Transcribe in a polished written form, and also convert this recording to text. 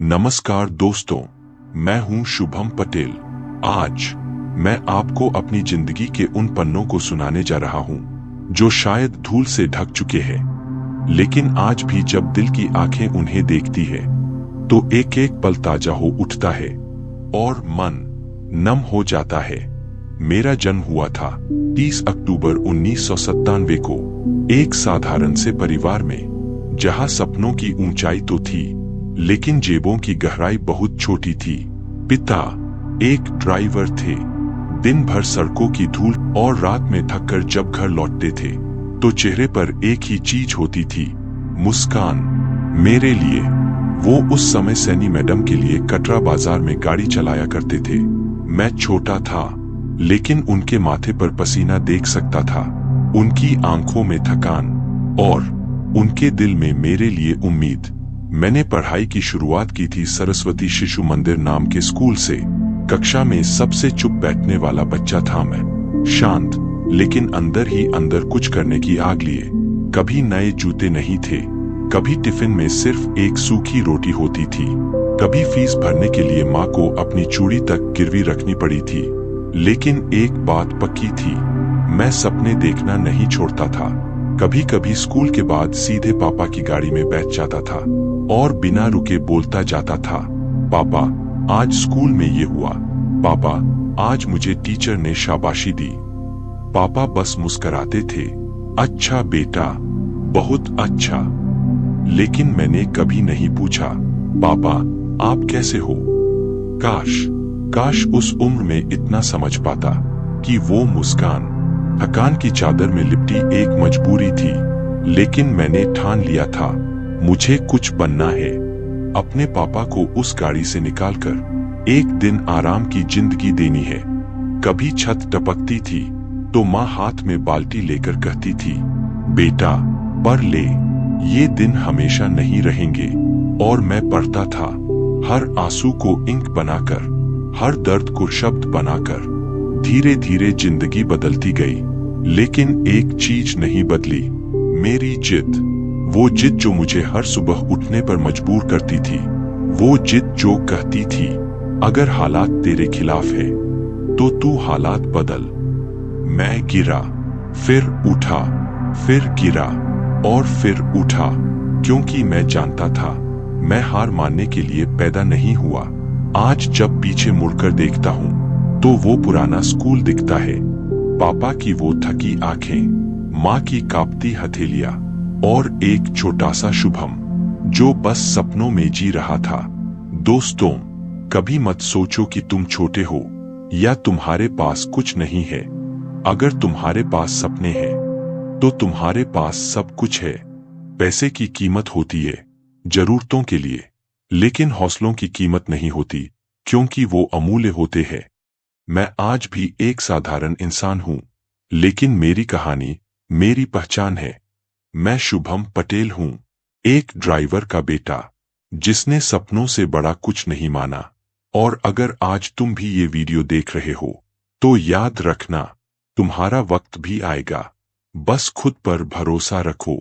नमस्कार दोस्तों, मैं हूं शुभम पटेल। आज मैं आपको अपनी जिंदगी के उन पन्नों को सुनाने जा रहा हूं जो शायद धूल से ढक चुके हैं, लेकिन आज भी जब दिल की आंखें उन्हें देखती है तो एक एक पल ताजा हो उठता है और मन नम हो जाता है। मेरा जन्म हुआ था 30 अक्टूबर 1997 को एक साधारण से परिवार में, जहां सपनों की ऊंचाई तो थी लेकिन जेबों की गहराई बहुत छोटी थी। पिता एक ड्राइवर थे। दिन भर सड़कों की धूल और रात में थककर जब घर लौटते थे तो चेहरे पर एक ही चीज होती थी, मुस्कान। मेरे लिए वो उस समय सैनी मैडम के लिए कटरा बाजार में गाड़ी चलाया करते थे। मैं छोटा था लेकिन उनके माथे पर पसीना देख सकता था, उनकी आंखों में थकान और उनके दिल में मेरे लिए उम्मीद। मैंने पढ़ाई की शुरुआत की थी सरस्वती शिशु मंदिर नाम के स्कूल से। कक्षा में सबसे चुप बैठने वाला बच्चा था मैं, शांत लेकिन अंदर ही अंदर कुछ करने की आग लिए। कभी नए जूते नहीं थे, कभी टिफिन में सिर्फ एक सूखी रोटी होती थी, कभी फीस भरने के लिए माँ को अपनी चूड़ी तक गिरवी रखनी पड़ी थी। लेकिन एक बात पक्की थी, मैं सपने देखना नहीं छोड़ता था। कभी कभी स्कूल के बाद सीधे पापा की गाड़ी में बैठ जाता था और बिना रुके बोलता जाता था, पापा आज स्कूल में ये हुआ, पापा आज मुझे टीचर ने शाबाशी दी। पापा बस मुस्कुराते थे, अच्छा बेटा, बहुत अच्छा। लेकिन मैंने कभी नहीं पूछा, पापा आप कैसे हो? काश उस उम्र में इतना समझ पाता कि वो मुस्कान थकान की चादर में लिपटी एक मजबूरी थी। लेकिन मैंने ठान लिया था, मुझे कुछ बनना है। अपने पापा को उस गाड़ी से निकालकर एक दिन आराम की जिंदगी देनी है। कभी छत टपकती थी तो माँ हाथ में बाल्टी लेकर कहती थी, बेटा पढ़ ले, ये दिन हमेशा नहीं रहेंगे। और मैं पढ़ता था, हर आंसू को इंक बनाकर, हर दर्द को शब्द बनाकर। धीरे धीरे जिंदगी बदलती गई, लेकिन एक चीज नहीं बदली, मेरी जिद। वो जिद जो मुझे हर सुबह उठने पर मजबूर करती थी, वो जिद जो कहती थी, अगर हालात तेरे खिलाफ है तो तू हालात बदल। मैं गिरा, फिर उठा, फिर गिरा और फिर उठा, क्योंकि मैं जानता था मैं हार मानने के लिए पैदा नहीं हुआ। आज जब पीछे मुड़कर देखता हूँ तो वो पुराना स्कूल दिखता है, पापा की वो थकी आंखें, माँ की कांपती हथेलियां और एक छोटा सा शुभम जो बस सपनों में जी रहा था। दोस्तों, कभी मत सोचो कि तुम छोटे हो या तुम्हारे पास कुछ नहीं है। अगर तुम्हारे पास सपने हैं तो तुम्हारे पास सब कुछ है। पैसे की कीमत होती है जरूरतों के लिए, लेकिन हौसलों की कीमत नहीं होती, क्योंकि वो अमूल्य होते हैं। मैं आज भी एक साधारण इंसान हूं, लेकिन मेरी कहानी मेरी पहचान है। मैं शुभम पटेल हूं, एक ड्राइवर का बेटा जिसने सपनों से बड़ा कुछ नहीं माना। और अगर आज तुम भी ये वीडियो देख रहे हो तो याद रखना, तुम्हारा वक्त भी आएगा। बस खुद पर भरोसा रखो।